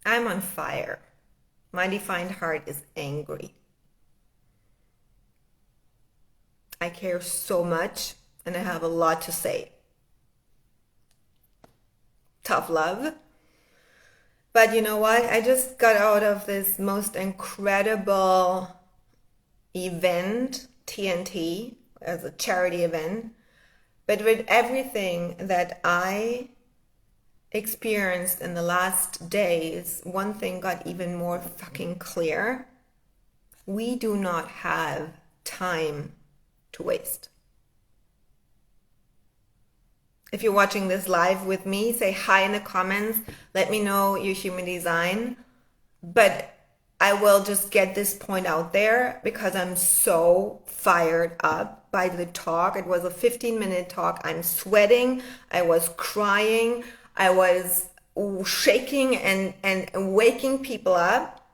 I'm on fire. My defined heart is angry. I care so much and I have a lot to say. Tough love. But you know what? I just got out of this most incredible event, TNT, as a charity event. But with everything that I experienced in the last days, one thing got even more fucking clear. We do not have time to waste. If you're watching this live with me, say hi in the comments. Let me know your human design. But I will just get this point out there because I'm so fired up by the talk. It was a 15-minute talk. I'm sweating. I was crying. I was shaking and waking people up.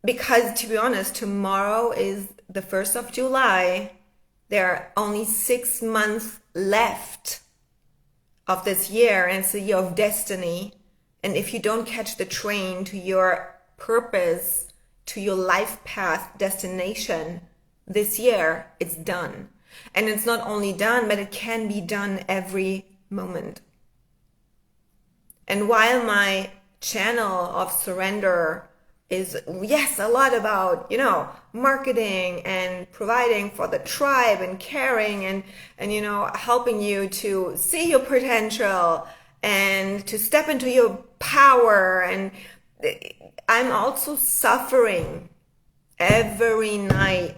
Because to be honest, tomorrow is the 1st of July. There are only 6 months left of this year, and it's a year of destiny. And if you don't catch the train to your purpose, to your life path destination this year, it's done. And it's not only done, but it can be done every moment. And while my channel of surrender is, yes, a lot about, marketing and providing for the tribe and caring and helping you to see your potential and to step into your power. And I'm also suffering every night.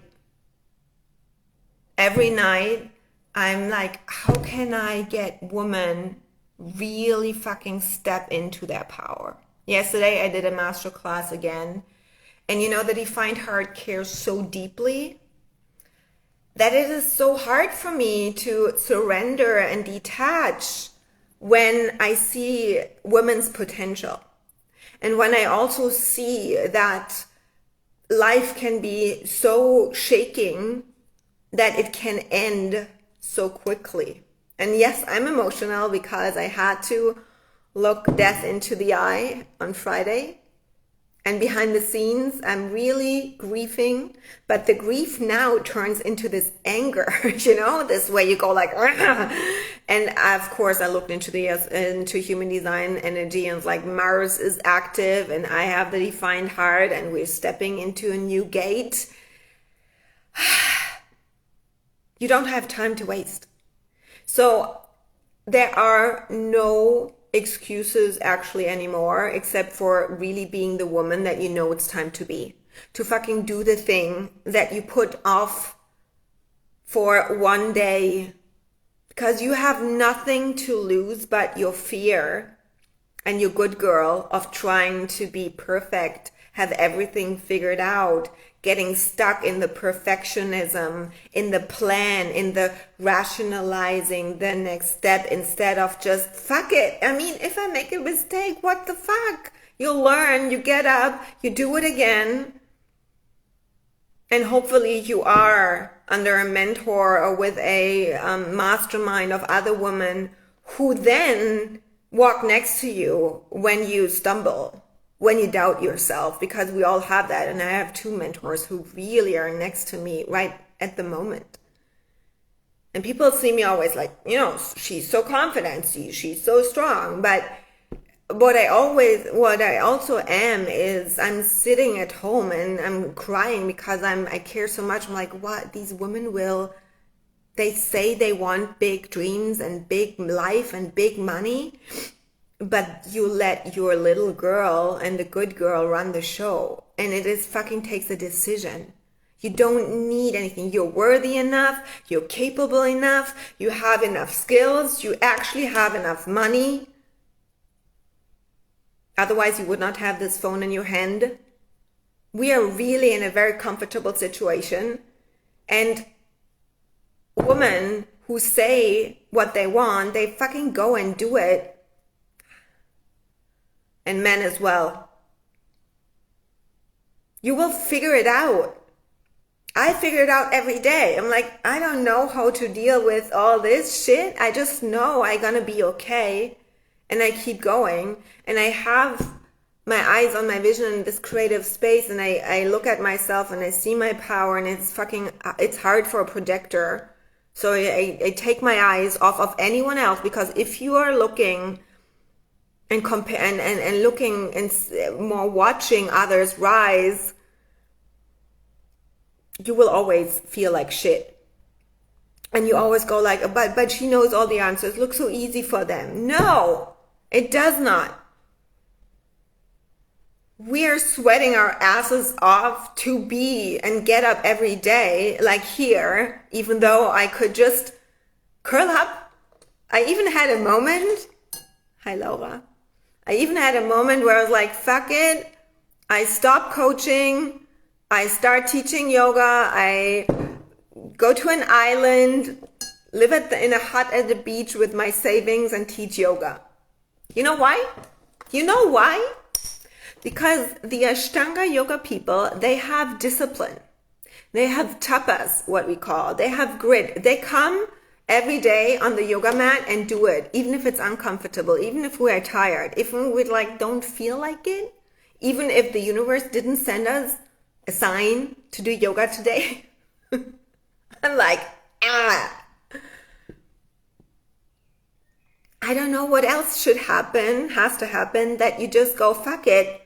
Every night, I'm like, how can I get women really fucking step into their power? Yesterday, I did a masterclass again. And the defined heart cares so deeply that it is so hard for me to surrender and detach when I see women's potential. And when I also see that life can be so shaking that it can end so quickly. And yes, I'm emotional because I had to look death into the eye on Friday. And behind the scenes, I'm really grieving, but the grief now turns into this anger, this way you go like, "Argh!" And of course I looked into human design energy and it's like Mars is active and I have the defined heart and we're stepping into a new gate. You don't have time to waste. So there are no excuses actually anymore, except for really being the woman that it's time to be. To fucking do the thing that you put off for one day. Because you have nothing to lose but your fear and your good girl of trying to be perfect, have everything figured out, getting stuck in the perfectionism, in the plan, in the rationalizing the next step instead of just fuck it. I mean, if I make a mistake, what the fuck? You learn, you get up, you do it again. And hopefully you are under a mentor or with a mastermind of other women who then walk next to you when you stumble, when you doubt yourself, because we all have that. And I have 2 mentors who really are next to me right at the moment. And people see me always like, she's so confident, she's so strong. But what I also am is I'm sitting at home and I'm crying because I care so much. I'm like, what? These women they say they want big dreams and big life and big money. But you let your little girl and the good girl run the show. And it fucking takes a decision. You don't need anything. You're worthy enough. You're capable enough. You have enough skills. You actually have enough money. Otherwise, you would not have this phone in your hand. We are really in a very comfortable situation. And women who say what they want, they fucking go and do it. And men as well. You will figure it out. I figure it out every day. I'm like, I don't know how to deal with all this shit. I just know I'm gonna be okay. And I keep going. And I have my eyes on my vision in this creative space, and I look at myself and I see my power, and it's hard for a projector. So I take my eyes off of anyone else, because if you are looking and compare and looking and more watching others rise, you will always feel like shit. And you always go like, but she knows all the answers. Looks so easy for them. No, it does not. We are sweating our asses off to be and get up every day, like here, even though I could just curl up. I even had a moment. Hi, Laura. I even had a moment where I was like, fuck it. I stop coaching. I start teaching yoga. I go to an island, live in a hut at the beach with my savings and teach yoga. You know why? You know why? Because the Ashtanga yoga people, they have discipline. They have tapas, what we call. They have grit. They come every day on the yoga mat and do it, even if it's uncomfortable, even if we are tired, if we don't feel like it, even if the universe didn't send us a sign to do yoga today. I'm like, I don't know what else has to happen, that you just go, fuck it.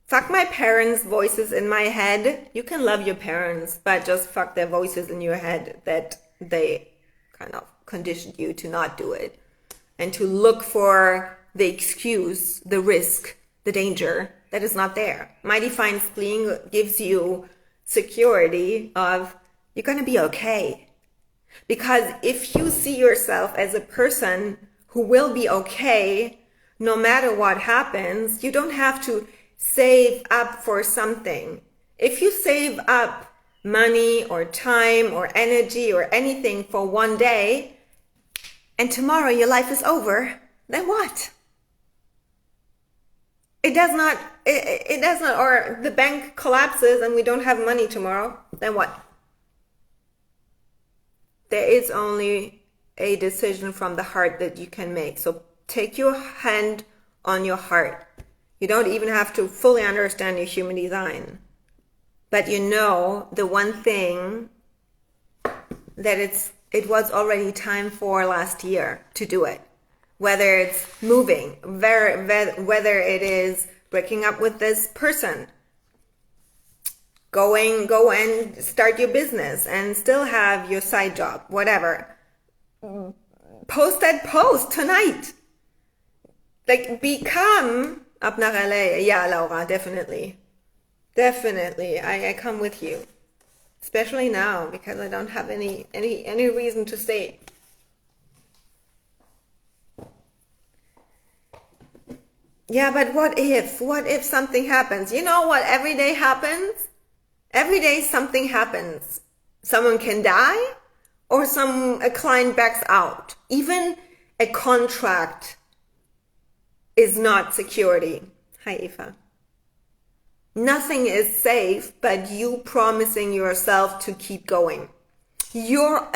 Fuck my parents' voices in my head. You can love your parents, but just fuck their voices in your head that they kind of conditioned you to not do it. And to look for the excuse, the risk, the danger that is not there. My divine spleen gives you security of, you're going to be okay. Because if you see yourself as a person who will be okay, no matter what happens, you don't have to save up for something. If you save up money or time or energy or anything for one day, and tomorrow your life is over, then what? It does not, or the bank collapses and we don't have money tomorrow, then what? There is only a decision from the heart that you can make. So take your hand on your heart. You don't even have to fully understand your human design. But you know the one thing that it was already time for last year to do it. Whether it's moving, whether it is breaking up with this person, go and start your business and still have your side job, whatever. Post that post tonight. Like, become up nach LA. Yeah, Laura, definitely. Definitely. I come with you. Especially now, because I don't have any reason to stay. Yeah, but what if something happens? You know what every day happens? Every day something happens. Someone can die, or a client backs out. Even a contract is not security. Hi, Eva. Nothing is safe but you promising yourself to keep going. Your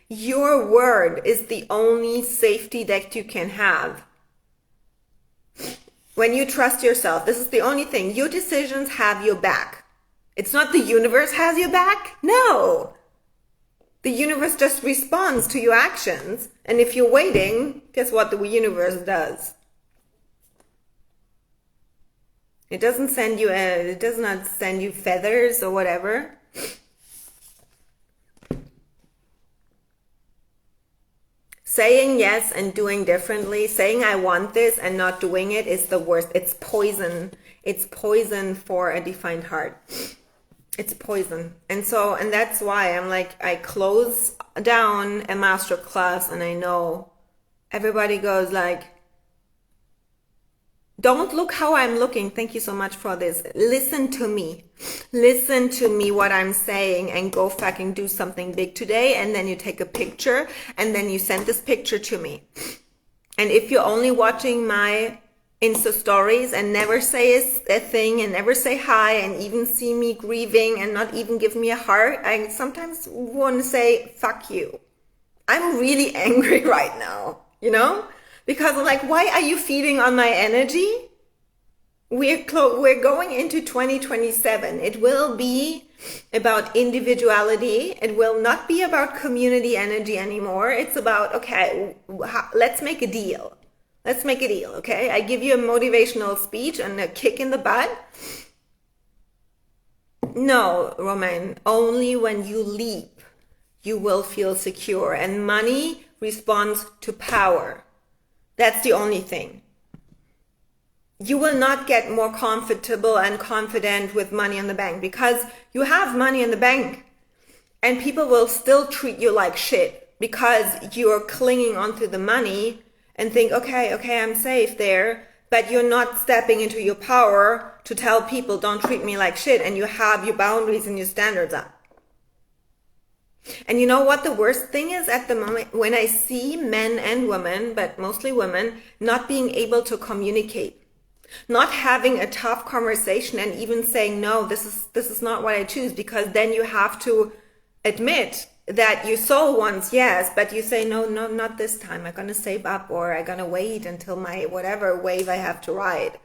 word is the only safety that you can have. When you trust yourself, this is the only thing. Your decisions have your back. It's not the universe has your back. No. The universe just responds to your actions. And if you're waiting, guess what the universe does? It does not send you feathers or whatever. Saying yes and doing differently, saying I want this and not doing it is the worst. It's poison. It's poison for a defined heart. It's poison. And that's why I'm like, I close down a master class and I know everybody goes like, don't look how I'm looking. Thank you so much for this. Listen to me. Listen to me what I'm saying and go fucking do something big today. And then you take a picture and then you send this picture to me. And if you're only watching my Insta stories and never say a thing and never say hi and even see me grieving and not even give me a heart, I sometimes want to say, fuck you. I'm really angry right now, you know? Because I'm like, why are you feeding on my energy? we're going into 2027. It will be about individuality. It will not be about community energy anymore. It's about, okay, let's make a deal. Let's make a deal, okay? I give you a motivational speech and a kick in the butt. No, Romain, only when you leap, you will feel secure. And money responds to power. That's the only thing. You will not get more comfortable and confident with money in the bank because you have money in the bank and people will still treat you like shit because you're clinging onto the money and think, okay, I'm safe there, but you're not stepping into your power to tell people don't treat me like shit, and you have your boundaries and your standards up. And you know what the worst thing is at the moment? When I see men and women, but mostly women, not being able to communicate. Not having a tough conversation and even saying, no, this is not what I choose, because then you have to admit that you sold once, yes, but you say, no, not this time. I'm going to save up, or I'm going to wait until my whatever wave I have to ride.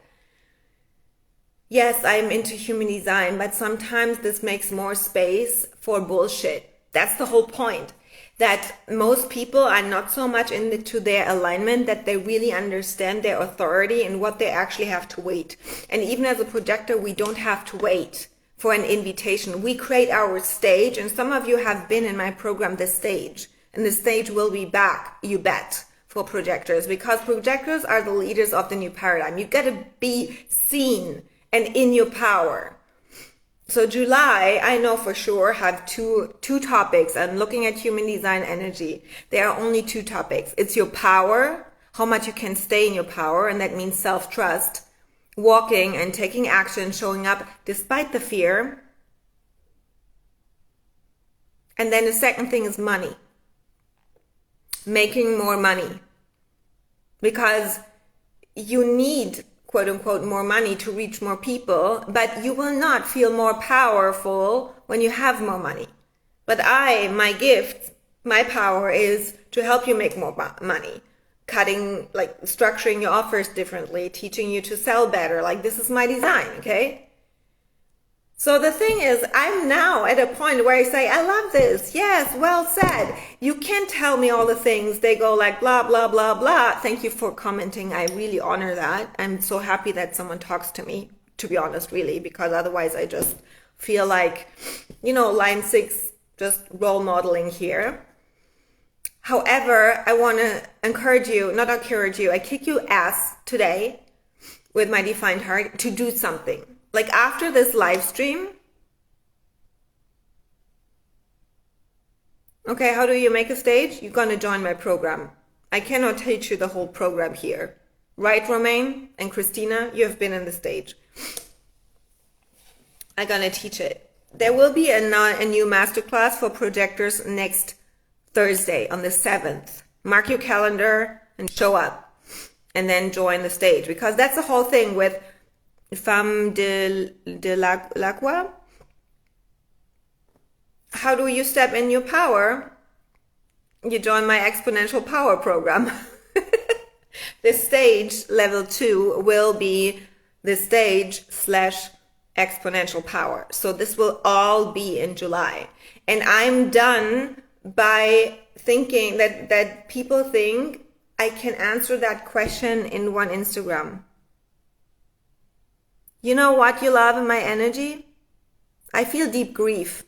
Yes, I'm into human design, but sometimes this makes more space for bullshit. That's the whole point. That most people are not so much into their alignment that they really understand their authority and what they actually have to wait. And even as a projector, we don't have to wait for an invitation. We create our stage, and some of you have been in my program, The Stage. And the stage will be back, you bet, for projectors, because projectors are the leaders of the new paradigm. You gotta be seen and in your power. So July, I know for sure, have two topics. I'm looking at human design energy. There are only two topics. It's your power, how much you can stay in your power, and that means self-trust, walking and taking action, showing up despite the fear. And then the second thing is money. Making more money. Because you need, quote unquote, more money to reach more people, but you will not feel more powerful when you have more money. But my gift, my power is to help you make more money. Structuring your offers differently, teaching you to sell better. This is my design, okay? So the thing is, I'm now at a point where I say, I love this. Yes, well said. You can't tell me all the things. They go like blah, blah, blah, blah. Thank you for commenting. I really honor that. I'm so happy that someone talks to me, to be honest, really, because otherwise I just feel like, line 6, just role modeling here. However, I want to I kick you ass today with my defined heart to do something. After this live stream, okay, how do you make a stage? You're going to join my program. I cannot teach you the whole program here. Right, Romain and Christina? You have been in the stage. I'm going to teach it. There will be a new masterclass for projectors next Thursday on the 7th. Mark your calendar and show up and then join the stage, because that's the whole thing with Femme de l'Aqua. How do you step in your power? You join my exponential power program. The stage level 2 will be the stage / exponential power. So this will all be in July. And I'm done by thinking that people think I can answer that question in one Instagram. You know what you love in my energy? I feel deep grief.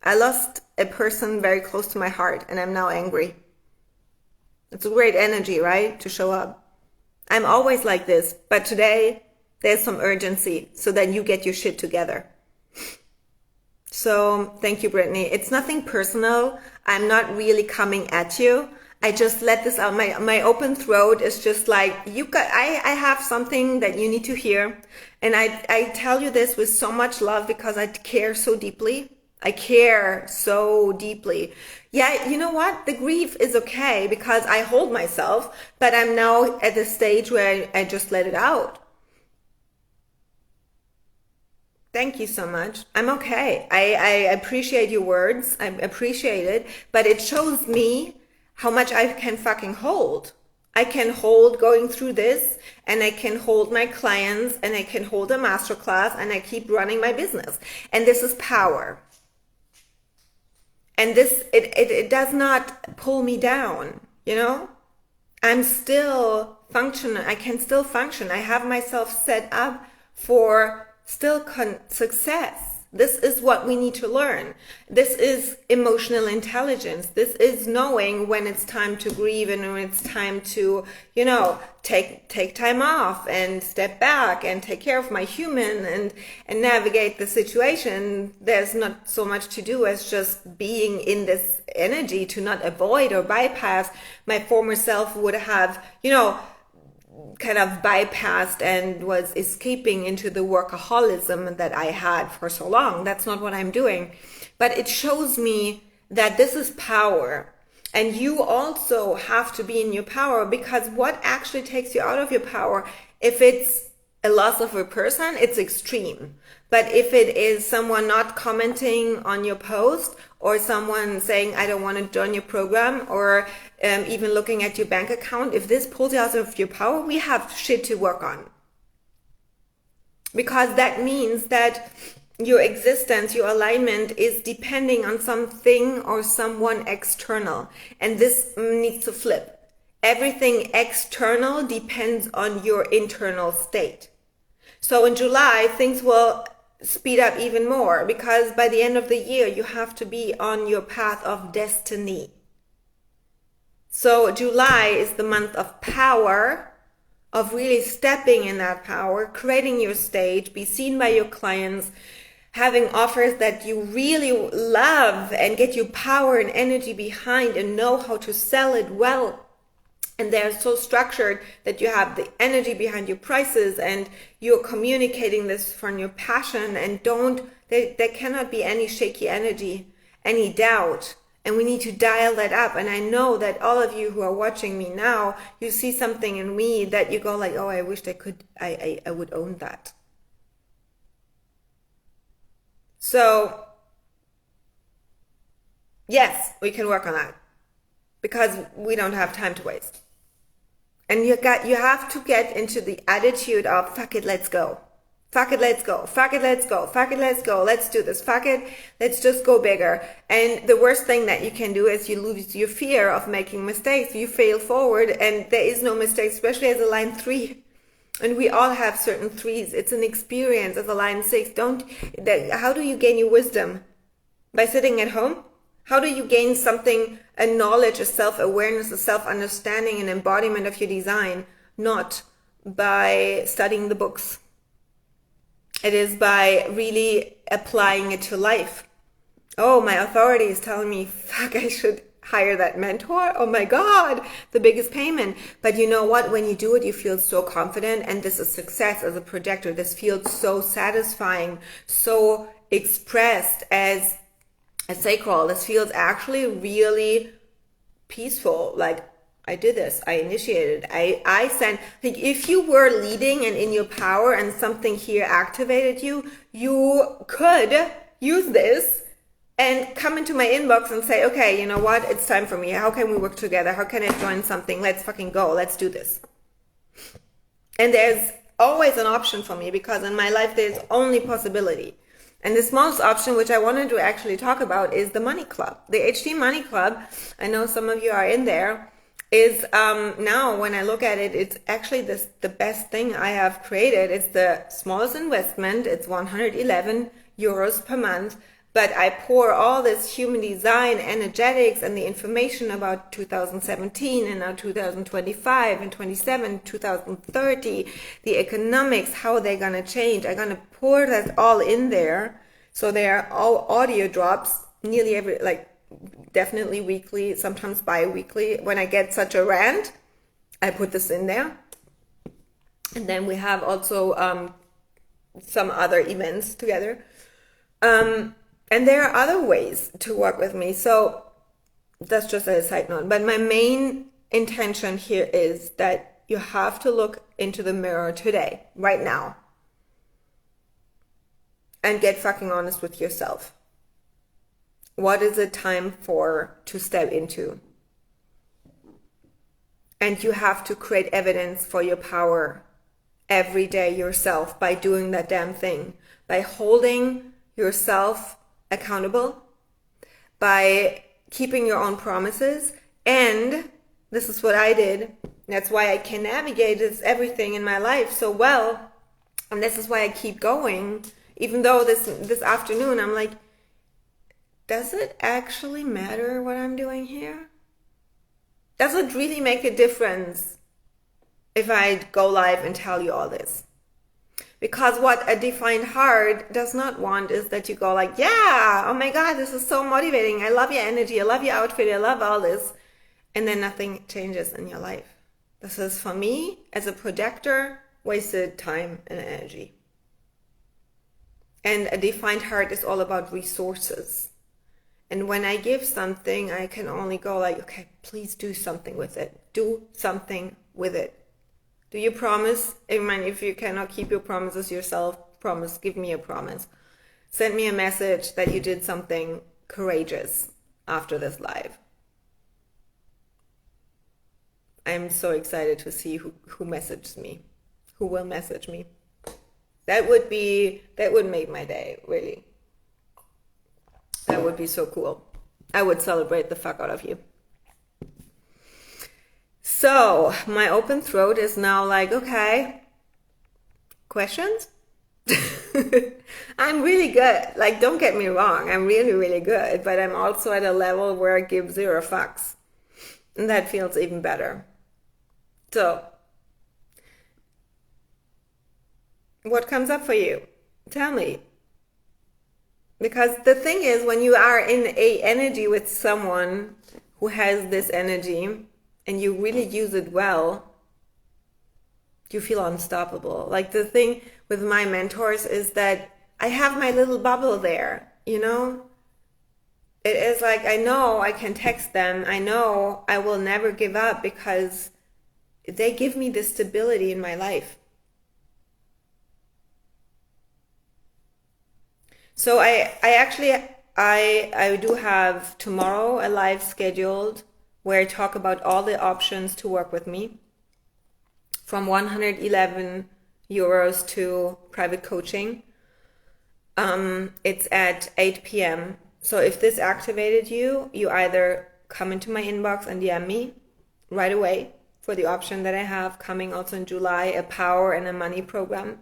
I lost a person very close to my heart and I'm now angry. It's a great energy, right? To show up. I'm always like this, but today there's some urgency so that you get your shit together. So thank you, Brittany. It's nothing personal. I'm not really coming at you. I just let this out. My open throat is just like, I have something that you need to hear. And I tell you this with so much love because I care so deeply. I care so deeply. Yeah, you know what? The grief is okay because I hold myself, but I'm now at the stage where I just let it out. Thank you so much. I'm okay. I appreciate your words. I appreciate it, but it shows me how much I can fucking hold. I can hold going through this, and I can hold my clients, and I can hold a masterclass, and I keep running my business. And this is power. And this, it does not pull me down, you know? I'm still functional. I can still function. I have myself set up for still success. This is what we need to learn. This is emotional intelligence. This is knowing when it's time to grieve and when it's time to, take time off and step back and take care of my human and navigate the situation. There's not so much to do as just being in this energy to not avoid or bypass. My former self would have, kind of bypassed and was escaping into the workaholism that I had for so long. That's not what I'm doing. But it shows me that this is power. And you also have to be in your power, because what actually takes you out of your power, if it's a loss of a person, it's extreme. But if it is someone not commenting on your post, or someone saying, I don't want to join your program, or even looking at your bank account, if this pulls you out of your power, we have shit to work on. Because that means that your existence, your alignment is depending on something or someone external. And this needs to flip. Everything external depends on your internal state. So in July, things will speed up even more, because by the end of the year, you have to be on your path of destiny. So July is the month of power, of really stepping in that power, creating your stage, be seen by your clients, having offers that you really love and get your power and energy behind and know how to sell it well. And they're so structured that you have the energy behind your prices and you're communicating this from your passion, and there cannot be any shaky energy, any doubt. And we need to dial that up. And I know that all of you who are watching me now, you see something in me that you go like, oh, I wish I would own that. So yes, we can work on that, because we don't have time to waste. And you have to get into the attitude of fuck it, let's go. Fuck it, let's go. Fuck it, let's go. Fuck it, let's go. Let's do this. Fuck it, let's just go bigger. And the worst thing that you can do is you lose your fear of making mistakes. You fail forward, and there is no mistake, especially as a line 3. And we all have certain 3s. It's an experience as a line 6. How do you gain your wisdom? By sitting at home? How do you gain something, a knowledge, a self-awareness, a self-understanding, an embodiment of your design? Not by studying the books. It is by really applying it to life. Oh, my authority is telling me, fuck, I should hire that mentor. Oh my God, the biggest payment. But you know what? When you do it, you feel so confident, and this is success as a projector. This feels so satisfying, so expressed as a sacral. This feels actually really peaceful. Like, I did this. I initiated. I sent. Like, if you were leading and in your power and something here activated you, you could use this and come into my inbox and say, okay, you know what? It's time for me. How can we work together? How can I join something? Let's fucking go. Let's do this. And there's always an option for me, because in my life, there's only possibility. And the smallest option, which I wanted to actually talk about, is the Money Club. The HD Money Club, I know some of you are in there, is now when I look at it, it's actually the best thing I have created. It's the smallest investment. It's 111 euros per month. But I pour all this human design, energetics, and the information about 2017 and now 2025 and 27, 2030, the economics, how they're going to change. I'm going to pour that all in there. So they are all audio drops, nearly definitely weekly, sometimes bi-weekly. When I get such a rant, I put this in there. And then we have also some other events together. And there are other ways to work with me. So that's just a side note. But my main intention here is that you have to look into the mirror today, right now, and get fucking honest with yourself. What is it time to step into? And you have to create evidence for your power every day yourself by doing that damn thing, by holding yourself accountable, by keeping your own promises. And this is what I did. That's why I can navigate everything in my life so well. And this is why I keep going. Even though this afternoon I'm like, does it actually matter what I'm doing here? Does it really make a difference if I go live and tell you all this? Because what a defined heart does not want is that you go like, yeah, oh my God, this is so motivating. I love your energy. I love your outfit. I love all this. And then nothing changes in your life. This is, for me, as a projector, wasted time and energy. And a defined heart is all about resources. And when I give something, I can only go like, okay, please do something with it. Do something with it. Do you promise? I mean, if you cannot keep your promises yourself, promise, give me a promise. Send me a message that you did something courageous after this live. I'm so excited to see who messages me, who will message me. That would make my day, really. That would be so cool. I would celebrate the fuck out of you. So my open throat is now like, okay, questions? I'm really good. Like, don't get me wrong. I'm really, really good. But I'm also at a level where I give zero fucks. And that feels even better. So, what comes up for you? Tell me. Because the thing is, when you are in a energy with someone who has this energy and you really use it well, you feel unstoppable. Like, the thing with my mentors is that I have my little bubble there, you know? It is like, I know I can text them. I know I will never give up because they give me the stability in my life. So I do have tomorrow a live scheduled where I talk about all the options to work with me, from 111 euros to private coaching. It's at 8 p.m. So if this activated you, you either come into my inbox and DM me right away for the option that I have coming also in July, a power and a money program,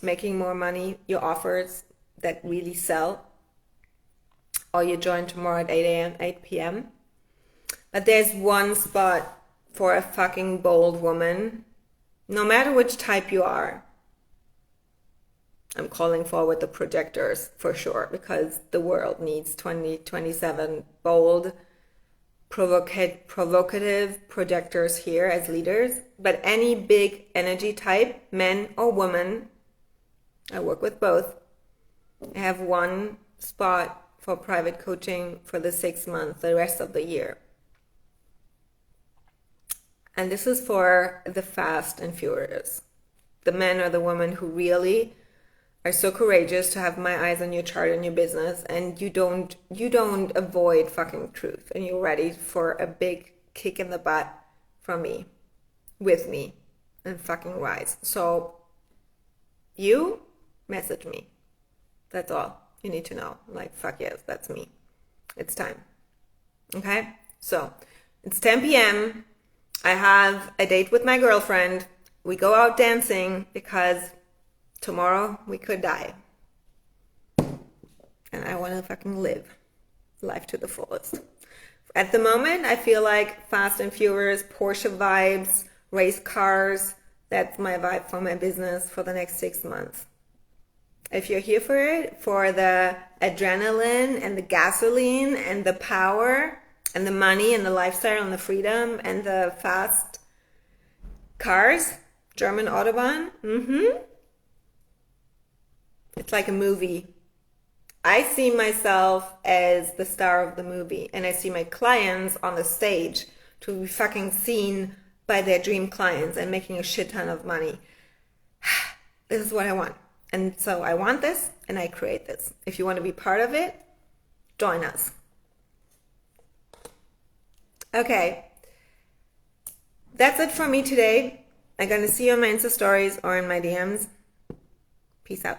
making more money, your offers that really sell, or you join tomorrow at 8 a.m., 8 p.m. But there's one spot for a fucking bold woman, no matter which type you are. I'm calling forward the projectors for sure, because the world needs 2027 bold, provocative projectors here as leaders. But any big energy type, men or women, I work with both. I have one spot for private coaching for the 6 months, the rest of the year. And this is for the fast and furious. The men or the women who really are so courageous to have my eyes on your chart and your business, and you don't avoid fucking truth, and you're ready for a big kick in the butt from me, with me, and fucking rise. So you message me. That's all you need to know. Like, fuck yes, that's me. It's time. Okay? So it's 10 p.m. I have a date with my girlfriend. We go out dancing because tomorrow we could die. And I want to fucking live life to the fullest. At the moment, I feel like Fast and Furious, Porsche vibes, race cars. That's my vibe for my business for the next 6 months. If you're here for it, for the adrenaline and the gasoline and the power and the money and the lifestyle and the freedom and the fast cars, German Autobahn, it's like a movie. I see myself as the star of the movie, and I see my clients on the stage to be fucking seen by their dream clients and making a shit ton of money. This is what I want. And so I want this, and I create this. If you want to be part of it, join us. Okay. That's it for me today. I'm gonna see you on my Insta stories or in my DMs. Peace out.